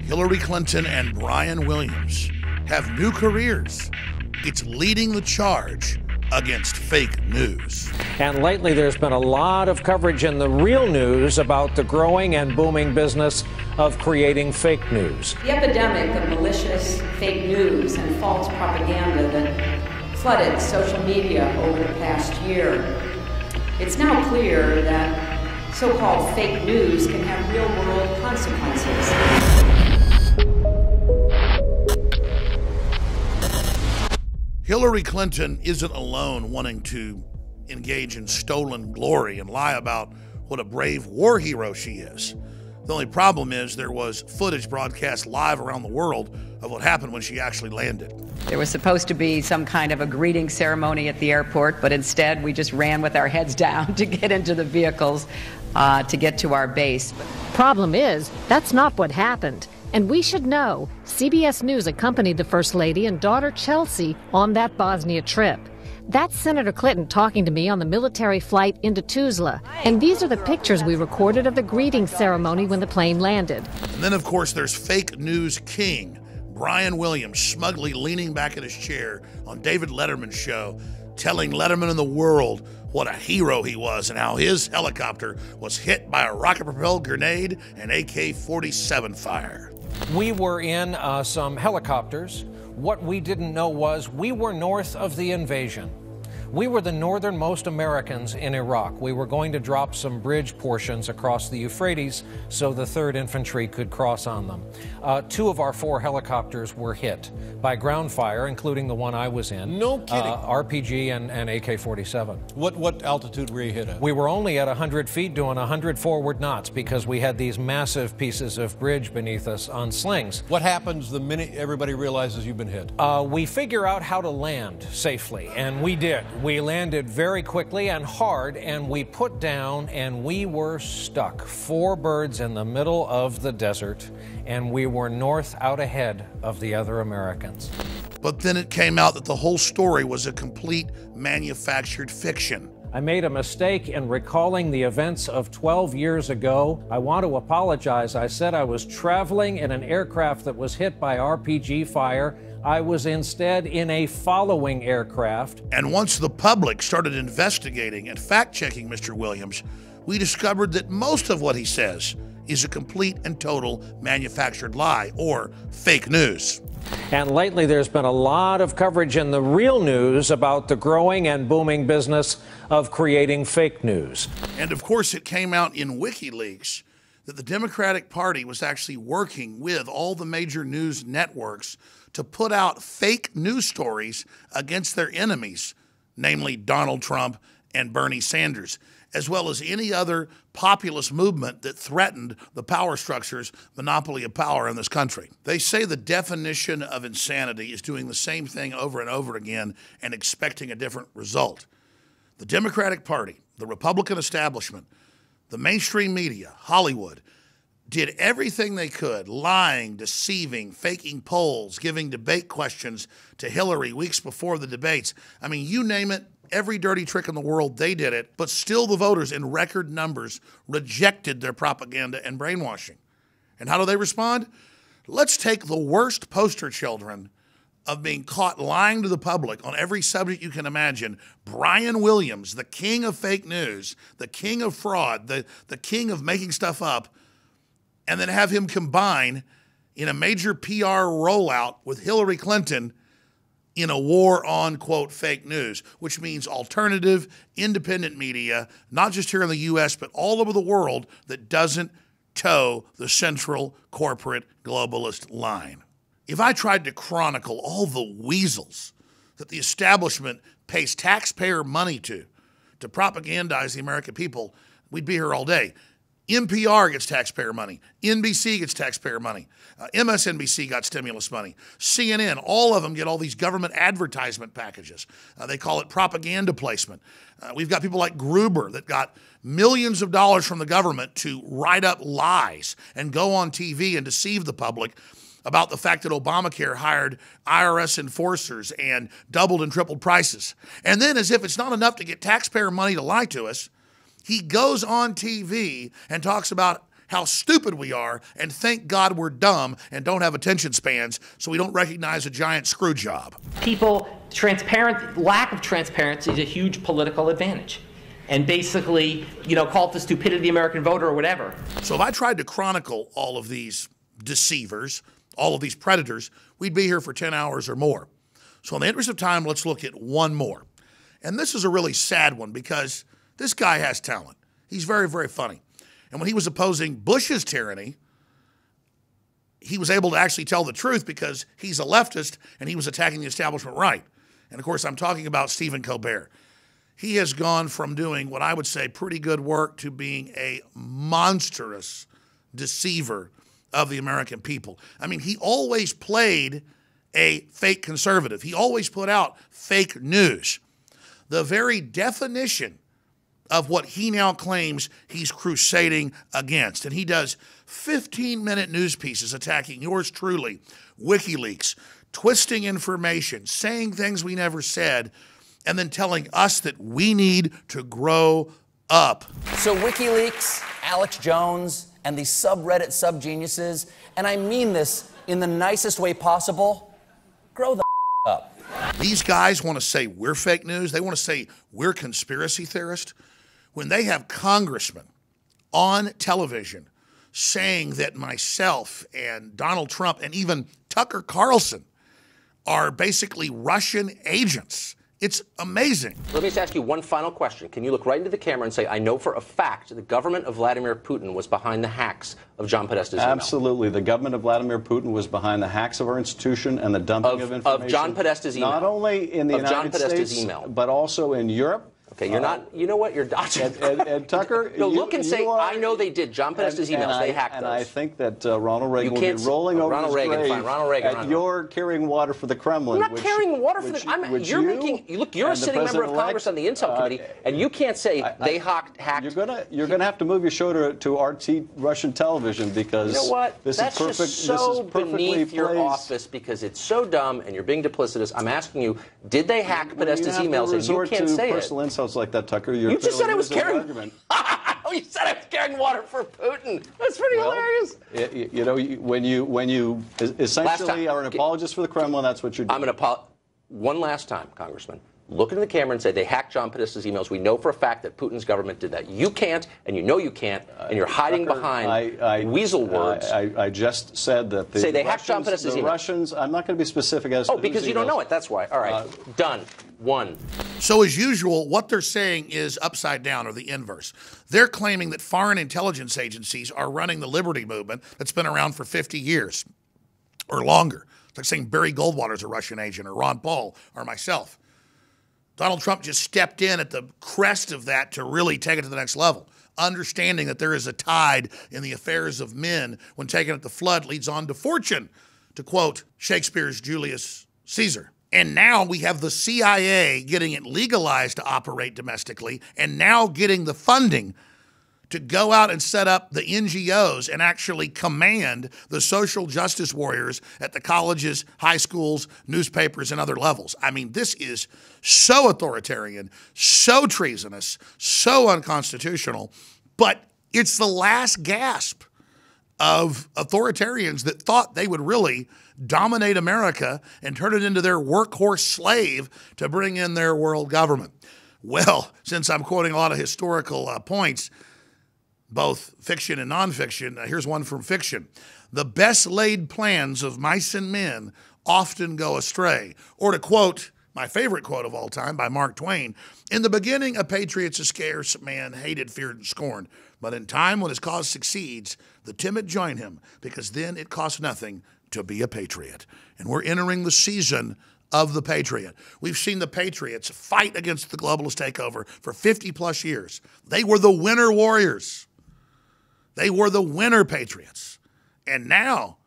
Hillary Clinton and Brian Williams have new careers. It's leading the charge against fake news. And lately there's been a lot of coverage in the real news about the growing and booming business of creating fake news. The epidemic of malicious fake news and false propaganda that flooded social media over the past year. It's now clear that so-called fake news can have real-world consequences. Hillary Clinton isn't alone wanting to engage in stolen glory and lie about what a brave war hero she is. The only problem is there was footage broadcast live around the world of what happened when she actually landed. There was supposed to be some kind of a greeting ceremony at the airport, but instead we just ran with our heads down to get into the vehicles to get to our base. Problem is, that's not what happened. And we should know, CBS News accompanied the First Lady and daughter Chelsea on that Bosnia trip. That's Senator Clinton talking to me on the military flight into Tuzla. And these are the pictures we recorded of the greeting ceremony when the plane landed. And then, of course, there's fake news king Brian Williams smugly leaning back in his chair on David Letterman's show, telling Letterman and the world what a hero he was and how his helicopter was hit by a rocket-propelled grenade and AK-47 fire. We were in some helicopters. What we didn't know was we were north of the invasion. We were the northernmost Americans in Iraq. We were going to drop some bridge portions across the Euphrates so the 3rd Infantry could cross on them. 2 of our 4 helicopters were hit by ground fire, including the one I was in. No kidding. RPG and AK-47. What altitude were you hit at? We were only at 100 feet doing 100 forward knots because we had these massive pieces of bridge beneath us on slings. What happens the minute everybody realizes you've been hit? We figure out how to land safely, and we did. We landed very quickly and hard, and we put down, and we were stuck. 4 birds in the middle of the desert, and we were north out ahead of the other Americans. But then it came out that the whole story was a complete manufactured fiction. I made a mistake in recalling the events of 12 years ago. I want to apologize. I said I was traveling in an aircraft that was hit by RPG fire. I was instead in a following aircraft. And once the public started investigating and fact-checking Mr. Williams, we discovered that most of what he says is a complete and total manufactured lie or fake news. And lately there's been a lot of coverage in the real news about the growing and booming business of creating fake news. And of course it came out in WikiLeaks that the Democratic Party was actually working with all the major news networks to put out fake news stories against their enemies, namely Donald Trump and Bernie Sanders, as well as any other populist movement that threatened the power structure's monopoly of power in this country. They say the definition of insanity is doing the same thing over and over again and expecting a different result. The Democratic Party, the Republican establishment, the mainstream media, Hollywood, did everything they could, lying, deceiving, faking polls, giving debate questions to Hillary weeks before the debates. I mean, you name it, every dirty trick in the world, they did it, but still the voters in record numbers rejected their propaganda and brainwashing. And how do they respond? Let's take the worst poster children of being caught lying to the public on every subject you can imagine, Brian Williams, the king of fake news, the king of fraud, the king of making stuff up, and then have him combine in a major PR rollout with Hillary Clinton in a war on, quote, fake news, which means alternative, independent media, not just here in the U.S., but all over the world that doesn't toe the central corporate globalist line. If I tried to chronicle all the weasels that the establishment pays taxpayer money to propagandize the American people, we'd be here all day. NPR gets taxpayer money. NBC gets taxpayer money. MSNBC got stimulus money. CNN, all of them get all these government advertisement packages. They call it propaganda placement. We've got people like Gruber that got millions of dollars from the government to write up lies and go on TV and deceive the public about the fact that Obamacare hired IRS enforcers and doubled and tripled prices. And then, as if it's not enough to get taxpayer money to lie to us, he goes on TV and talks about how stupid we are, and thank God we're dumb and don't have attention spans, so we don't recognize a giant screw job. Lack of transparency is a huge political advantage. And basically, call it the stupidity of the American voter or whatever. So if I tried to chronicle all of these deceivers, all of these predators, we'd be here for 10 hours or more. So in the interest of time, let's look at one more. And this is a really sad one because this guy has talent. He's very, very funny. And when he was opposing Bush's tyranny, he was able to actually tell the truth because he's a leftist and he was attacking the establishment right. And of course, I'm talking about Stephen Colbert. He has gone from doing what I would say pretty good work to being a monstrous deceiver of the American people. I mean, he always played a fake conservative. He always put out fake news. The very definition of what he now claims he's crusading against. And he does 15-minute news pieces attacking yours truly, WikiLeaks, twisting information, saying things we never said, and then telling us that we need to grow up. So WikiLeaks, Alex Jones, and these subreddit subgeniuses, and I mean this in the nicest way possible, grow the up. These guys want to say we're fake news. They want to say we're conspiracy theorists. When they have congressmen on television saying that myself and Donald Trump and even Tucker Carlson are basically Russian agents, it's amazing. Let me just ask you one final question. Can you look right into the camera and say, I know for a fact the government of Vladimir Putin was behind the hacks of John Podesta's email? Absolutely. The government of Vladimir Putin was behind the hacks of our institution and the dumping of information. Of John Podesta's email. Not only in the United States, but also in Europe. Okay, you're not, you know what, you're dodging. And Tucker, no, look and say, I know they did. John Podesta's emails, they hacked those. And I think that Ronald Reagan will be rolling over his grave at your carrying water for the Kremlin. I'm not carrying water for the... You're a sitting member of Congress on the Intel Committee, and you can't say they hacked... You're gonna have to move your show to RT Russian television because you know what? This That's is perfect. Just so this is perfectly beneath your placed. office because it's so dumb and you're being duplicitous. I'm asking you, did they hack Podesta's emails? And you can't say it. Like that, Tucker. You just said I was carrying. You said I was carrying water for Putin. That's pretty hilarious. When you essentially are an apologist for the Kremlin, that's what you're doing. I'm going to one last time, Congressman. Look into the camera and say they hacked John Podesta's emails. We know for a fact that Putin's government did that. You can't, and you know you can't, and you're hiding Tucker, behind weasel words. I just said that the say they hacked John Podesta's emails. Russians. I'm not going to be specific as. Oh, because you don't know it. That's why. All right, done. One. So as usual, what they're saying is upside down or the inverse. They're claiming that foreign intelligence agencies are running the liberty movement that's been around for 50 years or longer. It's like saying Barry Goldwater's a Russian agent or Ron Paul or myself. Donald Trump just stepped in at the crest of that to really take it to the next level, understanding that there is a tide in the affairs of men when taken at the flood leads on to fortune, to quote Shakespeare's Julius Caesar. And now we have the CIA getting it legalized to operate domestically and now getting the funding to go out and set up the NGOs and actually command the social justice warriors at the colleges, high schools, newspapers, and other levels. I mean, this is so authoritarian, so treasonous, so unconstitutional, but it's the last gasp of authoritarians that thought they would really dominate America and turn it into their workhorse slave to bring in their world government. Well, since I'm quoting a lot of historical points, both fiction and nonfiction, here's one from fiction. The best laid plans of mice and men often go astray. Or to quote my favorite quote of all time by Mark Twain, in the beginning, a patriot's a scarce man, hated, feared, and scorned. But in time, when his cause succeeds, the timid join him, because then it costs nothing to be a patriot. And we're entering the season of the patriot. We've seen the patriots fight against the globalist takeover for 50 plus years. They were the winter warriors. They were the winter patriots. And now,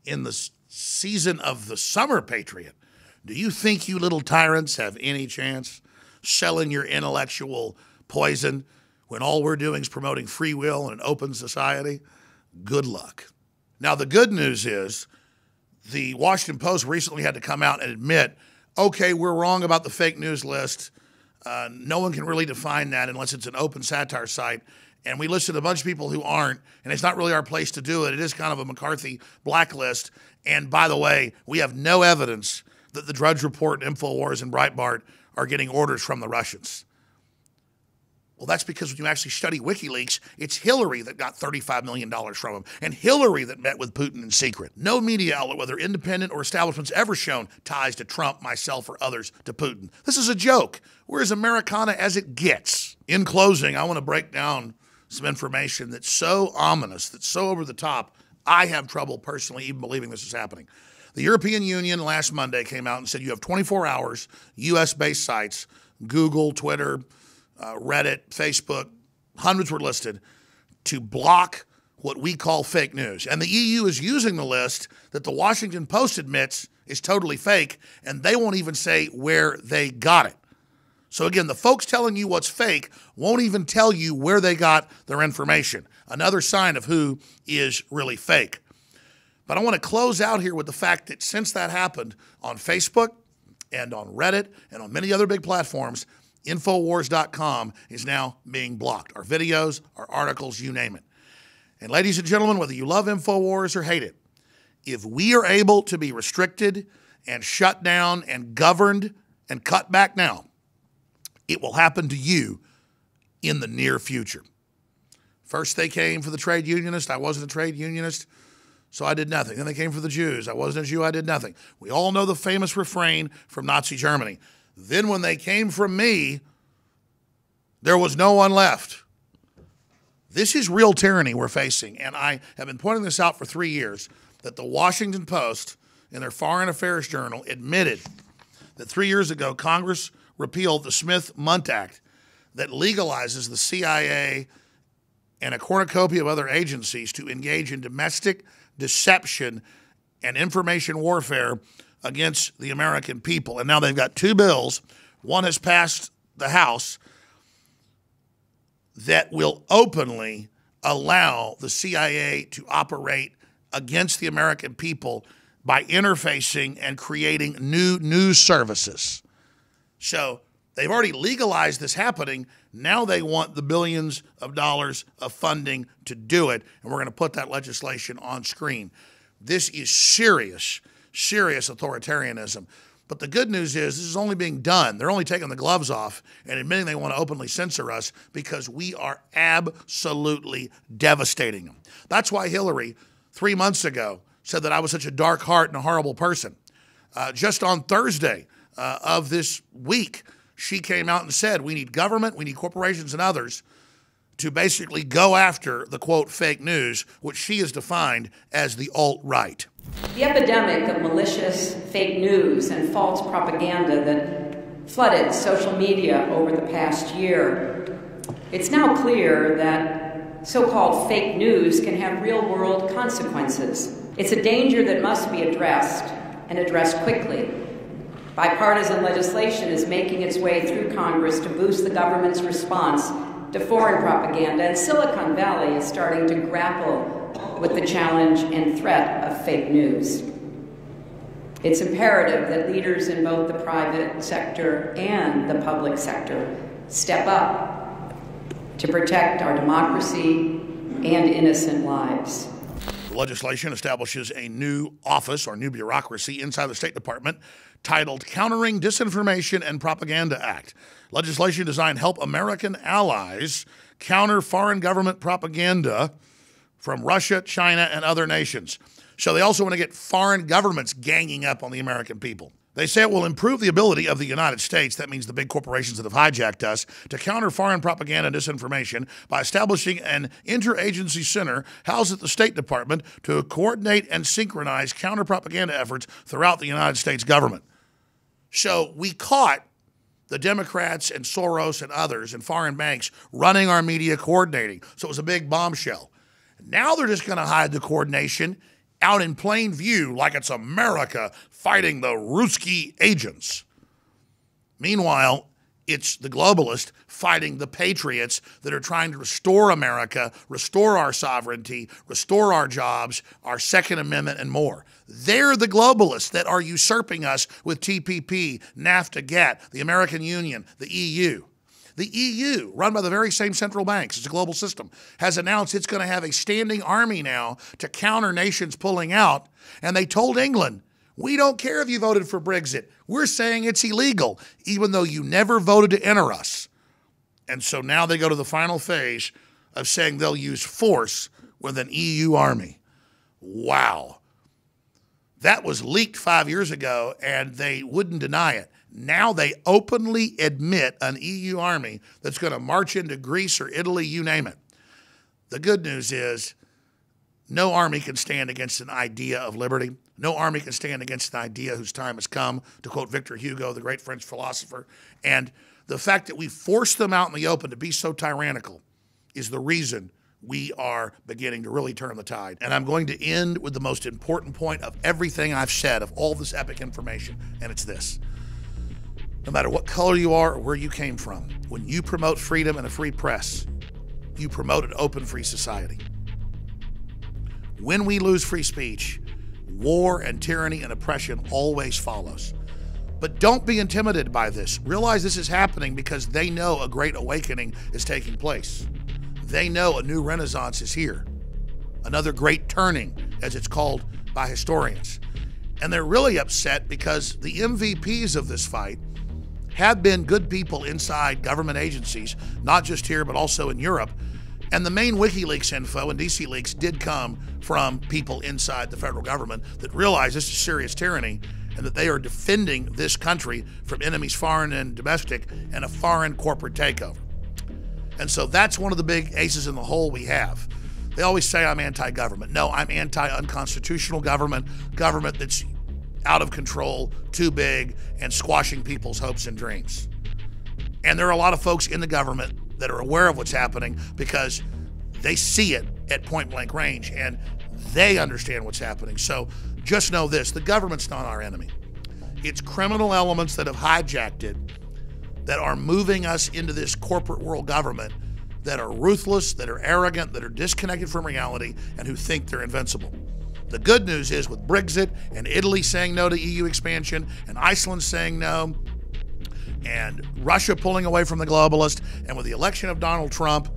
in the season of the summer patriot, do you think you little tyrants have any chance selling your intellectual poison when all we're doing is promoting free will and an open society? Good luck. Now, the good news is the Washington Post recently had to come out and admit, okay, we're wrong about the fake news list. No one can really define that unless it's an open satire site. and we listed a bunch of people who aren't, and it's not really our place to do it. It is kind of a McCarthy blacklist. And by the way, we have no evidence that the Drudge Report, InfoWars, and Breitbart are getting orders from the Russians. Well, that's because when you actually study WikiLeaks, it's Hillary that got $35 million from them, and Hillary that met with Putin in secret. No media outlet, whether independent or establishment's ever shown ties to Trump, myself, or others to Putin. This is a joke. We're as Americana as it gets. In closing, I want to break down some information that's so ominous, that's so over the top, I have trouble personally even believing this is happening. The European Union last Monday came out and said you have 24 hours, U.S.-based sites, Google, Twitter, Reddit, Facebook, hundreds were listed, to block what we call fake news. And the EU is using the list that the Washington Post admits is totally fake, and they won't even say where they got it. So again, the folks telling you what's fake won't even tell you where they got their information. Another sign of who is really fake. But I want to close out here with the fact that since that happened on Facebook and on Reddit and on many other big platforms, Infowars.com is now being blocked. Our videos, our articles, you name it. And ladies and gentlemen, whether you love Infowars or hate it, if we are able to be restricted and shut down and governed and cut back now, it will happen to you in the near future. First they came for the trade unionist. I wasn't a trade unionist, so I did nothing. Then they came for the Jews. I wasn't a Jew. I did nothing. We all know the famous refrain from Nazi Germany. Then when they came from me, there was no one left. This is real tyranny we're facing, and I have been pointing this out for 3 years, that the Washington Post, in their Foreign Affairs Journal, admitted that 3 years ago Congress repealed the Smith-Mundt Act that legalizes the CIA and a cornucopia of other agencies to engage in domestic deception and information warfare against the American people. And now they've got two bills. One has passed the House that will openly allow the CIA to operate against the American people by interfacing and creating new news services. So they've already legalized this happening. Now they want the billions of dollars of funding to do it, and we're going to put that legislation on screen. This is serious, serious authoritarianism. But the good news is this is only being done. They're only taking the gloves off and admitting they want to openly censor us because we are absolutely devastating them. That's why Hillary, 3 months ago, said that I was such a dark heart and a horrible person. Just on Thursday of this week, she came out and said we need government, we need corporations and others to basically go after the, quote, fake news, which she has defined as the alt-right. The epidemic of malicious fake news and false propaganda that flooded social media over the past year, it's now clear that so-called fake news can have real-world consequences. It's a danger that must be addressed, and addressed quickly. Bipartisan legislation is making its way through Congress to boost the government's response to foreign propaganda, and Silicon Valley is starting to grapple with the challenge and threat of fake news. It's imperative that leaders in both the private sector and the public sector step up to protect our democracy and innocent lives. The legislation establishes a new office or new bureaucracy inside the State Department titled Countering Disinformation and Propaganda Act. Legislation designed to help American allies counter foreign government propaganda from Russia, China, and other nations. So they also want to get foreign governments ganging up on the American people. They say it will improve the ability of the United States, that means the big corporations that have hijacked us, to counter foreign propaganda and disinformation by establishing an interagency center housed at the State Department to coordinate and synchronize counter-propaganda efforts throughout the United States government. So we caught the Democrats and Soros and others and foreign banks running our media, coordinating. So it was a big bombshell. Now they're just going to hide the coordination out in plain view like it's America fighting the Ruski agents. Meanwhile, it's the globalists fighting the patriots that are trying to restore America, restore our sovereignty, restore our jobs, our Second Amendment, and more. They're the globalists that are usurping us with TPP, NAFTA, GATT, the American Union, the EU. The EU, run by the very same central banks, it's a global system, has announced it's going to have a standing army now to counter nations pulling out. And they told England, we don't care if you voted for Brexit. We're saying it's illegal, even though you never voted to enter us. And so now they go to the final phase of saying they'll use force with an EU army. Wow. That was leaked 5 years ago, and they wouldn't deny it. Now they openly admit an EU army that's going to march into Greece or Italy, you name it. The good news is no army can stand against an idea of liberty. No army can stand against an idea whose time has come, to quote Victor Hugo, the great French philosopher. And the fact that we forced them out in the open to be so tyrannical is the reason we are beginning to really turn the tide. And I'm going to end with the most important point of everything I've said, of all this epic information, and it's this. No matter what color you are or where you came from, when you promote freedom and a free press, you promote an open, free society. When we lose free speech, war and tyranny and oppression always follows. But don't be intimidated by this. Realize this is happening because they know a great awakening is taking place. They know a new renaissance is here. Another great turning, as it's called by historians. And they're really upset because the MVPs of this fight have been good people inside government agencies, not just here, but also in Europe. And the main WikiLeaks info and DC leaks did come from people inside the federal government that realize this is serious tyranny and that they are defending this country from enemies foreign and domestic and a foreign corporate takeover. And so that's one of the big aces in the hole we have. They always say I'm anti-government. No, I'm anti-unconstitutional government, government that's out of control, too big, and squashing people's hopes and dreams. And there are a lot of folks in the government that are aware of what's happening because they see it at point blank range and they understand what's happening. So just know this, the government's not our enemy. It's criminal elements that have hijacked it that are moving us into this corporate world government that are ruthless, that are arrogant, that are disconnected from reality, and who think they're invincible. The good news is with Brexit and Italy saying no to EU expansion and Iceland saying no and Russia pulling away from the globalist and with the election of Donald Trump,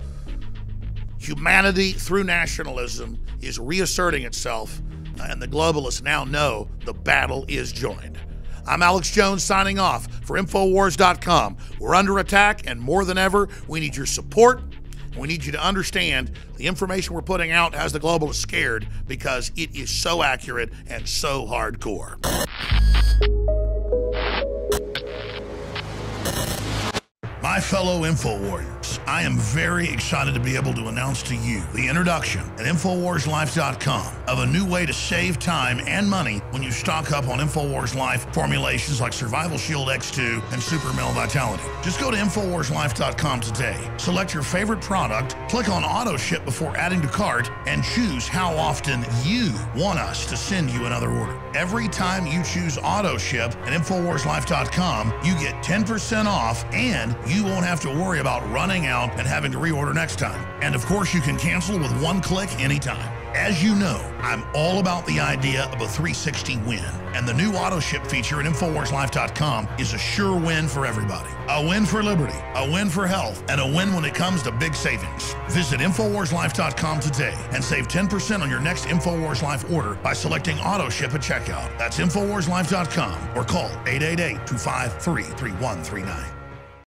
humanity through nationalism is reasserting itself and the globalists now know the battle is joined. I'm Alex Jones signing off for Infowars.com. We're under attack, and more than ever, we need your support. We need you to understand the information we're putting out has the globalists scared because it is so accurate and so hardcore. My fellow InfoWarriors, I am very excited to be able to announce to you the introduction at InfoWarsLife.com of a new way to save time and money when you stock up on InfoWars Life formulations like Survival Shield X2 and Super Male Vitality. Just go to InfoWarsLife.com today, select your favorite product, click on Auto Ship before adding to cart, and choose how often you want us to send you another order. Every time you choose Auto Ship at InfoWarsLife.com, you get 10% off and you won't have to worry about running out and having to reorder next time. And of course, you can cancel with one click anytime. As you know, I'm all about the idea of a 360 win, and the new auto ship feature at InfoWarsLife.com is a sure win for everybody. A win for liberty, a win for health, and a win when it comes to big savings. Visit InfoWarsLife.com today and save 10% on your next InfoWars Life order by selecting auto ship at checkout. That's InfoWarsLife.com or call 888-253-3139.